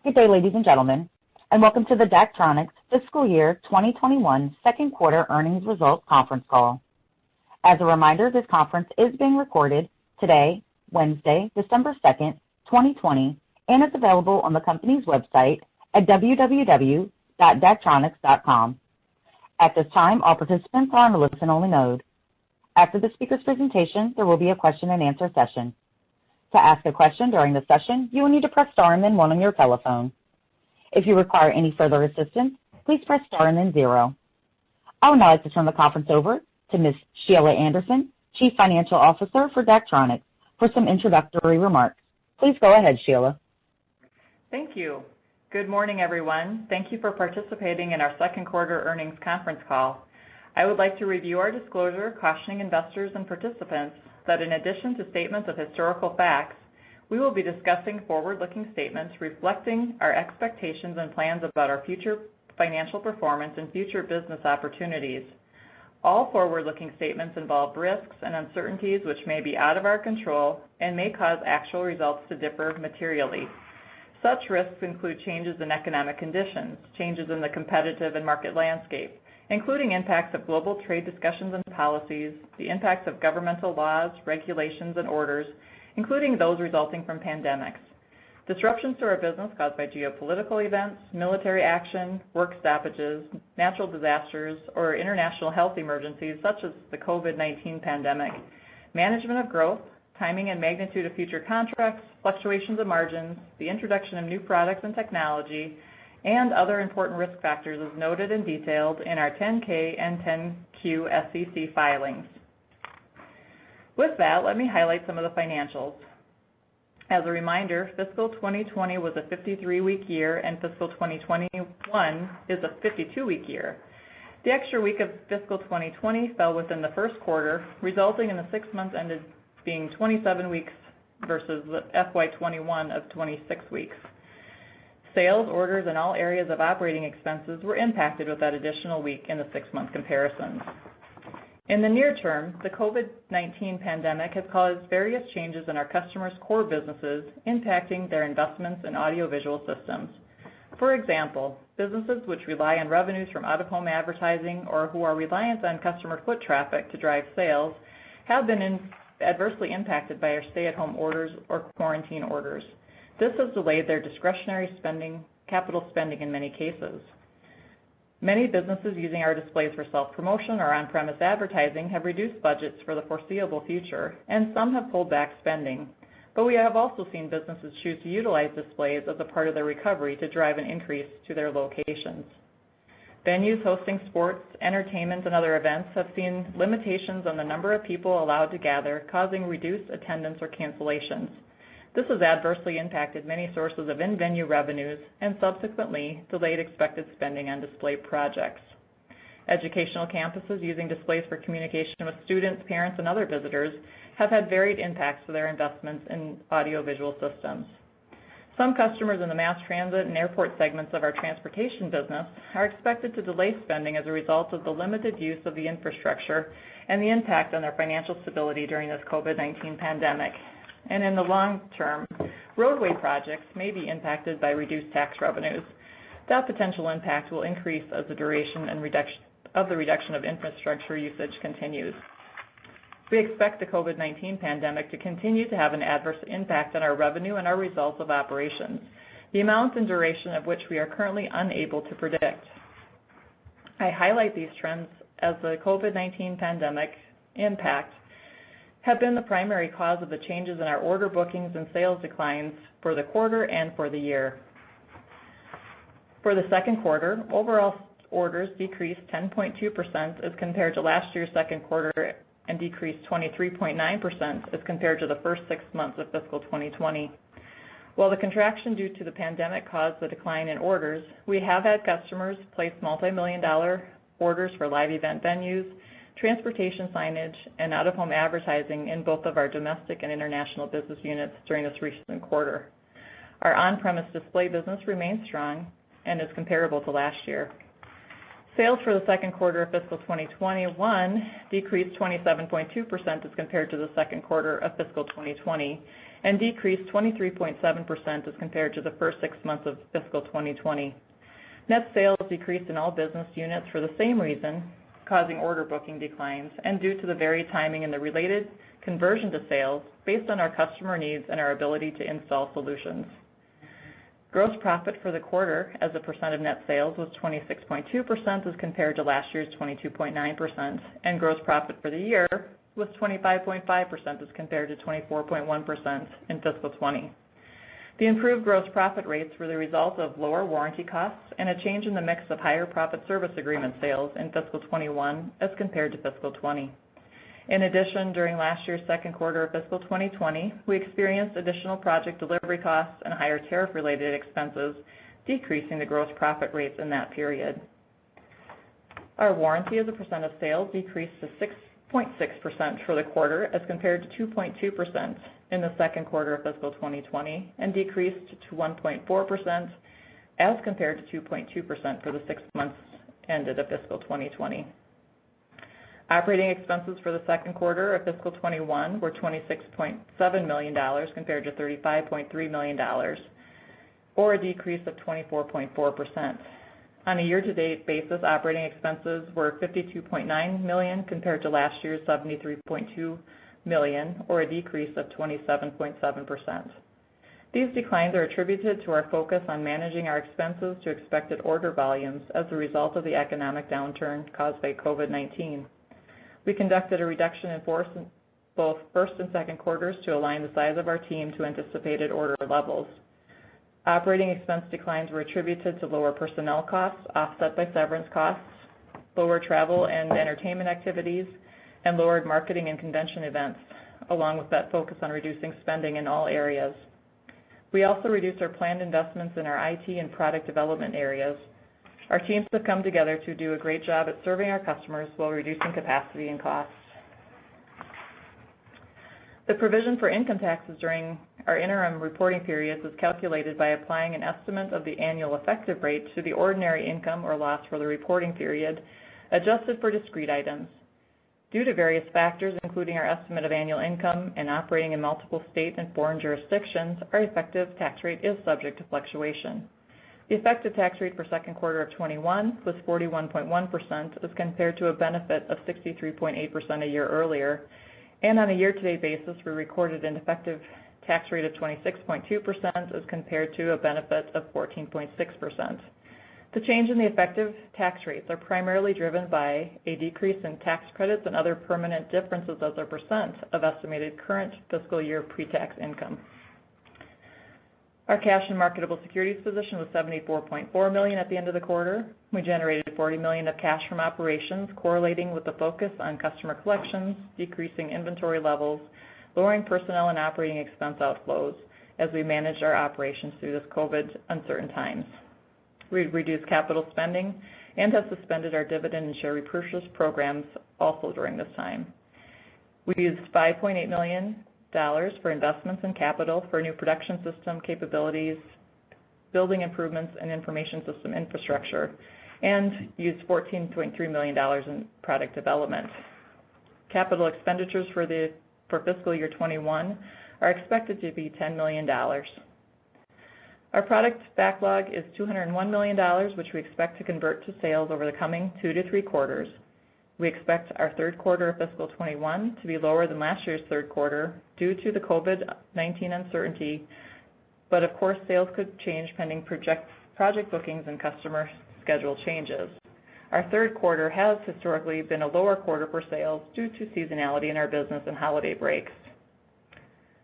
Good day, ladies and gentlemen, and welcome to the Daktronics Fiscal Year 2021 Second Quarter Earnings Results Conference Call. As a reminder, this conference is being recorded today, Wednesday, December 2nd, 2020, and is available on the company's website at www.daktronics.com. At this time, all participants are on a listen-only mode. After the speaker's presentation, there will be a question-and-answer session. To ask a question during the session, you will need to press star and then one on your telephone. If you require any further assistance, please press star and then zero. I would now like to turn the conference over to Ms. Sheila Anderson, Chief Financial Officer for Daktronics, for some introductory remarks. Please go ahead, Sheila. Thank you. Good morning, everyone. Thank you for participating in our second quarter earnings conference call. I would like to review our disclosure cautioning investors and participants that in addition to statements of historical facts, we will be discussing forward-looking statements reflecting our expectations and plans about our future financial performance and future business opportunities. All forward-looking statements involve risks and uncertainties which may be out of our control and may cause actual results to differ materially. Such risks include changes in economic conditions, changes in the competitive and market landscape, including impacts of global trade discussions and policies, the impacts of governmental laws, regulations, and orders, including those resulting from pandemics, disruptions to our business caused by geopolitical events, military action, work stoppages, natural disasters, or international health emergencies such as the COVID-19 pandemic, management of growth, timing and magnitude of future contracts, fluctuations of margins, the introduction of new products and technology, and other important risk factors as noted and detailed in our 10-K and 10-Q SEC filings. With that, let me highlight some of the financials. As a reminder, fiscal 2020 was a 53-week year and fiscal 2021 is a 52-week year. The extra week of fiscal 2020 fell within the first quarter, resulting in the 6 months ended being 27 weeks versus the FY21 of 26 weeks. Sales, orders, and all areas of operating expenses were impacted with that additional week in the 6-month comparisons. In the near term, the COVID-19 pandemic has caused various changes in our customers' core businesses, impacting their investments in audiovisual systems. For example, businesses which rely on revenues from out-of-home advertising or who are reliant on customer foot traffic to drive sales have been adversely impacted by our stay-at-home orders or quarantine orders. This has delayed their discretionary spending, capital spending in many cases. Many businesses using our displays for self-promotion or on-premise advertising have reduced budgets for the foreseeable future, and some have pulled back spending. But we have also seen businesses choose to utilize displays as a part of their recovery to drive an increase to their locations. Venues hosting sports, entertainment, and other events have seen limitations on the number of people allowed to gather, causing reduced attendance or cancellations. This has adversely impacted many sources of in-venue revenues and subsequently delayed expected spending on display projects. Educational campuses using displays for communication with students, parents, and other visitors have had varied impacts to their investments in audiovisual systems. Some customers in the mass transit and airport segments of our transportation business are expected to delay spending as a result of the limited use of the infrastructure and the impact on their financial stability during this COVID-19 pandemic. And in the long term, roadway projects may be impacted by reduced tax revenues. That potential impact will increase as the duration and reduction of infrastructure usage continues. We expect the COVID-19 pandemic to continue to have an adverse impact on our revenue and our results of operations, the amount and duration of which we are currently unable to predict. I highlight these trends as the COVID-19 pandemic impact have been the primary cause of the changes in our order bookings and sales declines for the quarter and for the year. For the second quarter, overall orders decreased 10.2% as compared to last year's second quarter and decreased 23.9% as compared to the first 6 months of fiscal 2020. While the contraction due to the pandemic caused the decline in orders, we have had customers place multi-million-dollar orders for live event venues, transportation signage, and out-of-home advertising in both of our domestic and international business units during this recent quarter. Our on-premise display business remains strong and is comparable to last year. Sales for the second quarter of fiscal 2021 decreased 27.2% as compared to the second quarter of fiscal 2020 and decreased 23.7% as compared to the first 6 months of fiscal 2020. Net sales decreased in all business units for the same reason, causing order booking declines, and due to the varied timing and the related conversion to sales based on our customer needs and our ability to install solutions. Gross profit for the quarter as a percent of net sales was 26.2% as compared to last year's 22.9%, and gross profit for the year was 25.5% as compared to 24.1% in fiscal 20. The improved gross profit rates were the result of lower warranty costs and a change in the mix of higher profit service agreement sales in fiscal 21 as compared to fiscal 20. In addition, during last year's second quarter of fiscal 2020, we experienced additional project delivery costs and higher tariff-related expenses, decreasing the gross profit rates in that period. Our warranty as a percent of sales decreased to 6.6% for the quarter as compared to 2.2% in the second quarter of fiscal 2020, and decreased to 1.4% as compared to 2.2% for the 6 months ended of fiscal 2020. Operating expenses for the second quarter of fiscal 21 were $26.7 million compared to $35.3 million, or a decrease of 24.4%. On a year-to-date basis, operating expenses were $52.9 million compared to last year's $73.2 million, or a decrease of 27.7%. These declines are attributed to our focus on managing our expenses to expected order volumes as a result of the economic downturn caused by COVID-19. We conducted a reduction in force in both first and second quarters to align the size of our team to anticipated order levels. Operating expense declines were attributed to lower personnel costs offset by severance costs, lower travel and entertainment activities, and lowered marketing and convention events, along with that focus on reducing spending in all areas. We also reduced our planned investments in our IT and product development areas. Our teams have come together to do a great job at serving our customers while reducing capacity and costs. The provision for income taxes during our interim reporting periods is calculated by applying an estimate of the annual effective rate to the ordinary income or loss for the reporting period, adjusted for discrete items. Due to various factors, including our estimate of annual income and operating in multiple state and foreign jurisdictions, our effective tax rate is subject to fluctuation. The effective tax rate for second quarter of 21 was 41.1% as compared to a benefit of 63.8% a year earlier, and on a year-to-date basis, we recorded an effective tax rate of 26.2% as compared to a benefit of 14.6%. The change in the effective tax rates are primarily driven by a decrease in tax credits and other permanent differences as a percent of estimated current fiscal year pre-tax income. Our cash and marketable securities position was $74.4 million at the end of the quarter. We generated $40 million of cash from operations, correlating with the focus on customer collections, decreasing inventory levels, lowering personnel and operating expense outflows as we managed our operations through this COVID uncertain times. We reduced capital spending and have suspended our dividend and share repurchase programs also during this time. We used $5.8 million for investments in capital for new production system capabilities, building improvements, and information system infrastructure, and used $14.3 million in product development. Capital expenditures for fiscal year 21 are expected to be $10 million. Our product backlog is $201 million, which we expect to convert to sales over the coming 2 to 3 quarters. We expect our third quarter of fiscal 21 to be lower than last year's third quarter due to the COVID-19 uncertainty, but of course sales could change pending project bookings and customer schedule changes. Our third quarter has historically been a lower quarter for sales due to seasonality in our business and holiday breaks.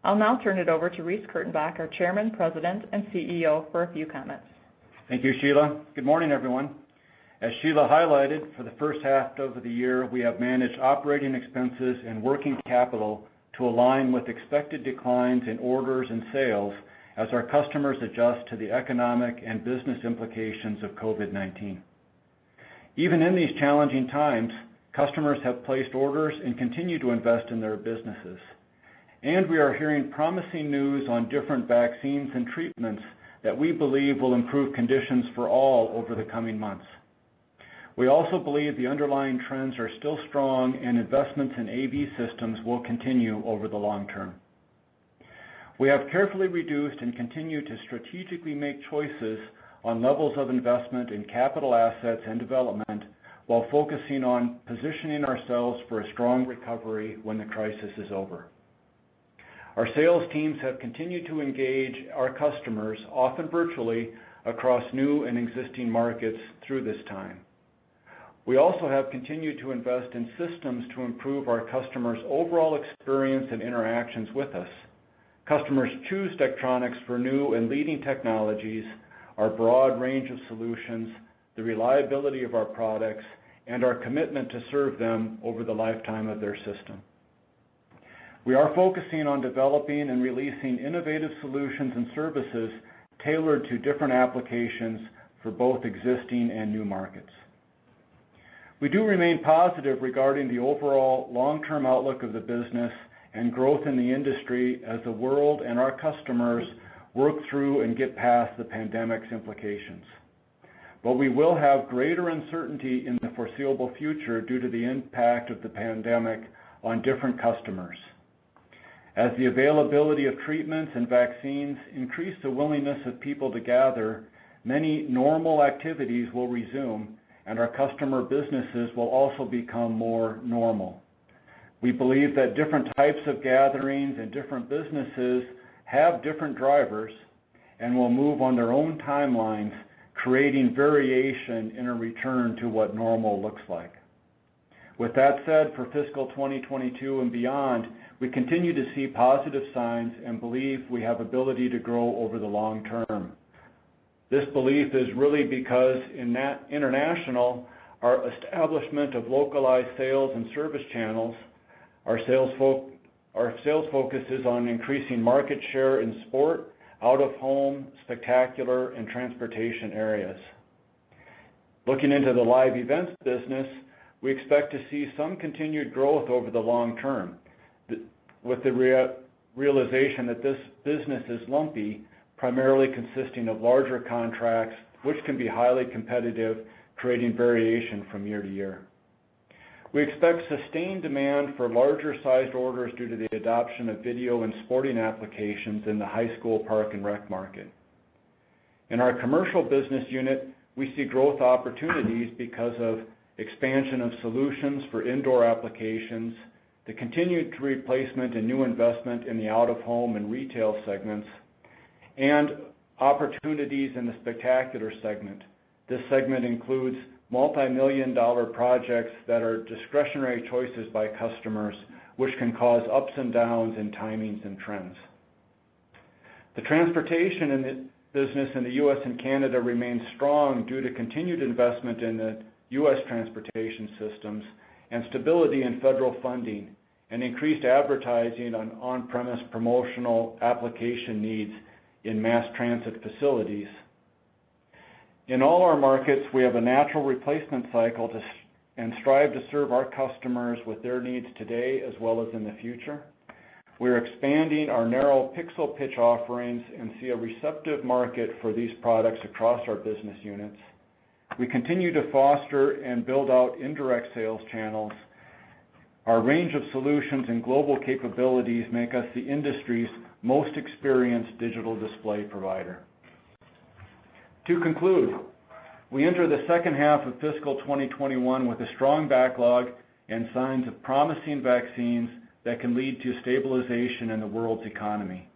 I'll now turn it over to Reece Kurtenbach, our Chairman, President, and CEO, for a few comments. Thank you, Sheila. Good morning, everyone. As Sheila highlighted, for the first half of the year, we have managed operating expenses and working capital to align with expected declines in orders and sales as our customers adjust to the economic and business implications of COVID-19. Even in these challenging times, customers have placed orders and continue to invest in their businesses. And we are hearing promising news on different vaccines and treatments that we believe will improve conditions for all over the coming months. We also believe the underlying trends are still strong and investments in AV systems will continue over the long term. We have carefully reduced and continue to strategically make choices on levels of investment in capital assets and development while focusing on positioning ourselves for a strong recovery when the crisis is over. Our sales teams have continued to engage our customers, often virtually, across new and existing markets through this time. We also have continued to invest in systems to improve our customers' overall experience and interactions with us. Customers choose Daktronics for new and leading technologies, our broad range of solutions, the reliability of our products, and our commitment to serve them over the lifetime of their system. We are focusing on developing and releasing innovative solutions and services tailored to different applications for both existing and new markets. We do remain positive regarding the overall long-term outlook of the business and growth in the industry as the world and our customers work through and get past the pandemic's implications. But we will have greater uncertainty in the foreseeable future due to the impact of the pandemic on different customers. As the availability of treatments and vaccines increase the willingness of people to gather, many normal activities will resume, and our customer businesses will also become more normal. We believe that different types of gatherings and different businesses have different drivers and will move on their own timelines, creating variation in a return to what normal looks like. With that said, for fiscal 2022 and beyond, we continue to see positive signs and believe we have ability to grow over the long term. This belief is really because in international, our establishment of localized sales and service channels, our sales focus is on increasing market share in sport, out-of-home, spectacular, and transportation areas. Looking into the live events business, we expect to see some continued growth over the long term, with the realization that this business is lumpy, primarily consisting of larger contracts, which can be highly competitive, creating variation from year to year. We expect sustained demand for larger-sized orders due to the adoption of video and sporting applications in the high school park and rec market. In our commercial business unit, we see growth opportunities because of expansion of solutions for indoor applications, the continued replacement and new investment in the out-of-home and retail segments, and opportunities in the spectacular segment. This segment includes multi-million-dollar projects that are discretionary choices by customers, which can cause ups and downs in timings and trends. The transportation in the business in the U.S. and Canada remains strong due to continued investment in the U.S. transportation systems and stability in federal funding and increased advertising on on-premise promotional application needs in mass transit facilities. In all our markets, we have a natural replacement cycle and strive to serve our customers with their needs today as well as in the future. We're expanding our narrow pixel pitch offerings and see a receptive market for these products across our business units. We continue to foster and build out indirect sales channels. Our range of solutions and global capabilities make us the industry's most experienced digital display provider. To conclude, we enter the second half of fiscal 2021 with a strong backlog and signs of promising vaccines that can lead to stabilization in the world's economy.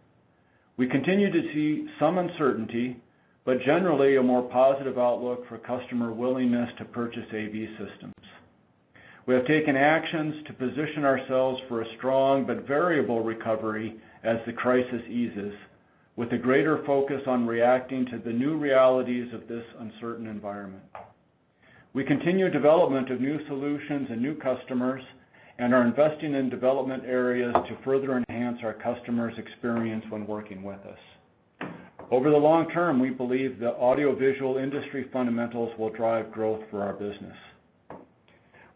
We continue to see some uncertainty, but generally a more positive outlook for customer willingness to purchase AV systems. We have taken actions to position ourselves for a strong but variable recovery as the crisis eases, with a greater focus on reacting to the new realities of this uncertain environment. We continue development of new solutions and new customers and are investing in development areas to further enhance our customers' experience when working with us. Over the long term, we believe the audiovisual industry fundamentals will drive growth for our business.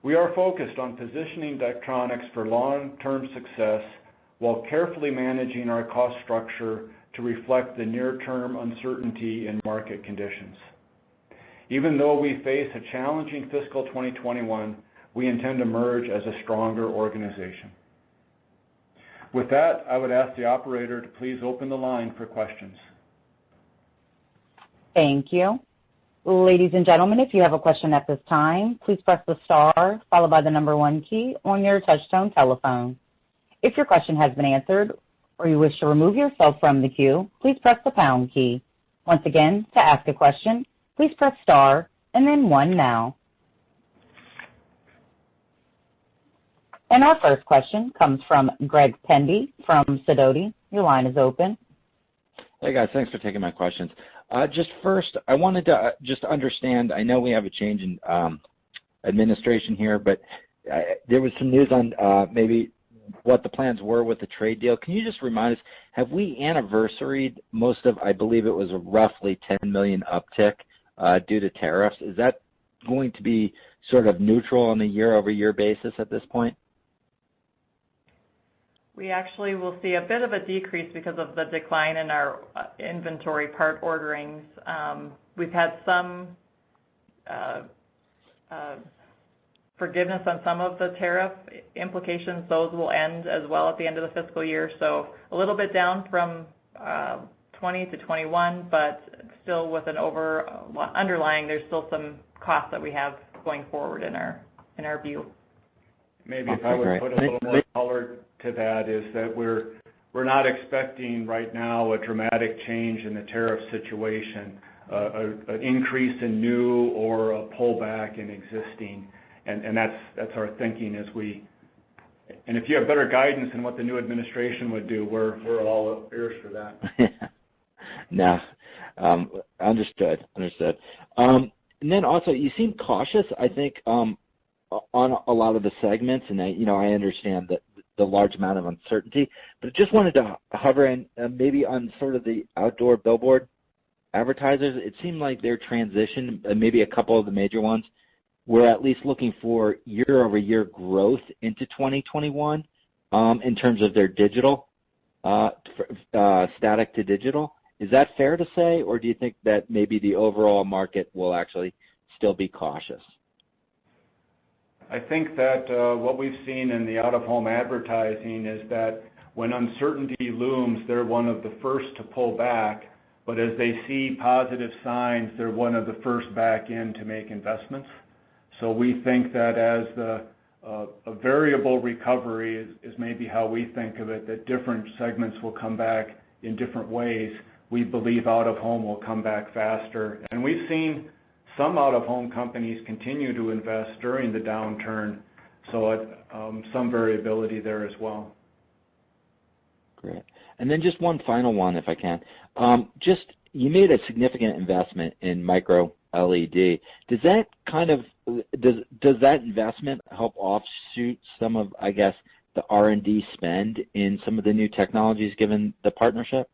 We are focused on positioning Daktronics for long-term success while carefully managing our cost structure to reflect the near-term uncertainty in market conditions. Even though we face a challenging fiscal 2021, we intend to emerge as a stronger organization. With that, I would ask the operator to please open the line for questions. Thank you. Ladies and gentlemen, if you have a question at this time, please press the star followed by the number 1 key on your touchtone telephone. If your question has been answered or you wish to remove yourself from the queue, please press the pound key. Once again, to ask a question, please press star and then 1 now. And our first question comes from Greg Pendy from Sidoti. Your line is open. Hey guys, thanks for taking my questions. Just first, I wanted to just understand, I know we have a change in administration here, but there was some news on maybe what the plans were with the trade deal. Can you just remind us, have we anniversaried most of, I believe it was a roughly $10 million uptick due to tariffs? Is that going to be sort of neutral on a year-over-year basis at this point? We actually will see a bit of a decrease because of the decline in our inventory part orderings. We've had some forgiveness on some of the tariff implications. Those will end as well at the end of the fiscal year. So a little bit down from 20 to 21, but still with an underlying, there's still some costs that we have going forward in our view. Maybe if I would put a little more color to that is that we're not expecting right now a dramatic change in the tariff situation, an increase in new or a pullback in existing, and that's our thinking as and if you have better guidance on what the new administration would do, we're all ears for that. No, understood. And then also, you seem cautious, I think, on a lot of the segments, and I understand that the large amount of uncertainty, but just wanted to hover in maybe on sort of the outdoor billboard advertisers. It seemed like their transition, maybe a couple of the major ones, were at least looking for year-over-year growth into 2021 in terms of their digital, static to digital. Is that fair to say, or do you think that maybe the overall market will actually still be cautious? I think that what we've seen in the out-of-home advertising is that when uncertainty looms, they're one of the first to pull back, but as they see positive signs, they're one of the first back in to make investments. So we think that as a variable recovery is maybe how we think of it, that different segments will come back in different ways. We believe out-of-home will come back faster. And we've seen some out-of-home companies continue to invest during the downturn, so some variability there as well. Great. And then just one final one, if I can. You made a significant investment in micro LED. Does that does that investment help offshoot some of, I guess, the R&D spend in some of the new technologies given the partnership?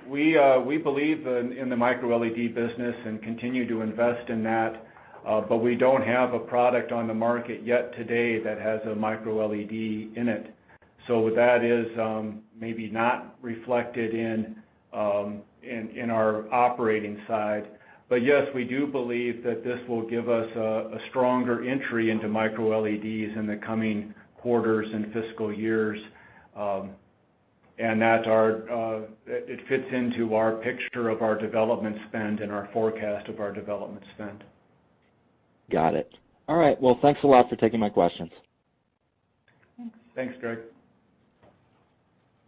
We believe in the micro LED business and continue to invest in that, but we don't have a product on the market yet today that has a micro LED in it. So that is maybe not reflected in our operating side. But yes, we do believe that this will give us a stronger entry into micro LEDs in the coming quarters and fiscal years. And that it fits into our picture of our development spend and our forecast of our development spend. Got it. All right. Well, thanks a lot for taking my questions. Thanks, Greg.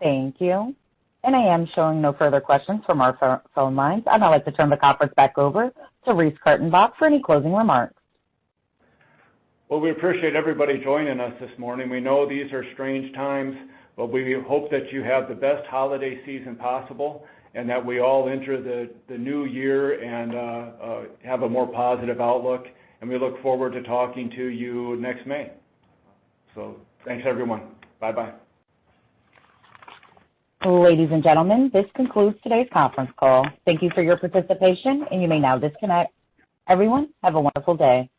Thank you. And I am showing no further questions from our phone lines. I'd now like to turn the conference back over to Reese Kurtenbach for any closing remarks. Well, we appreciate everybody joining us this morning. We know these are strange times, but we hope that you have the best holiday season possible and that we all enter the new year and have a more positive outlook. And we look forward to talking to you next May. So thanks, everyone. Bye-bye. Ladies and gentlemen, this concludes today's conference call. Thank you for your participation, and you may now disconnect. Everyone, have a wonderful day.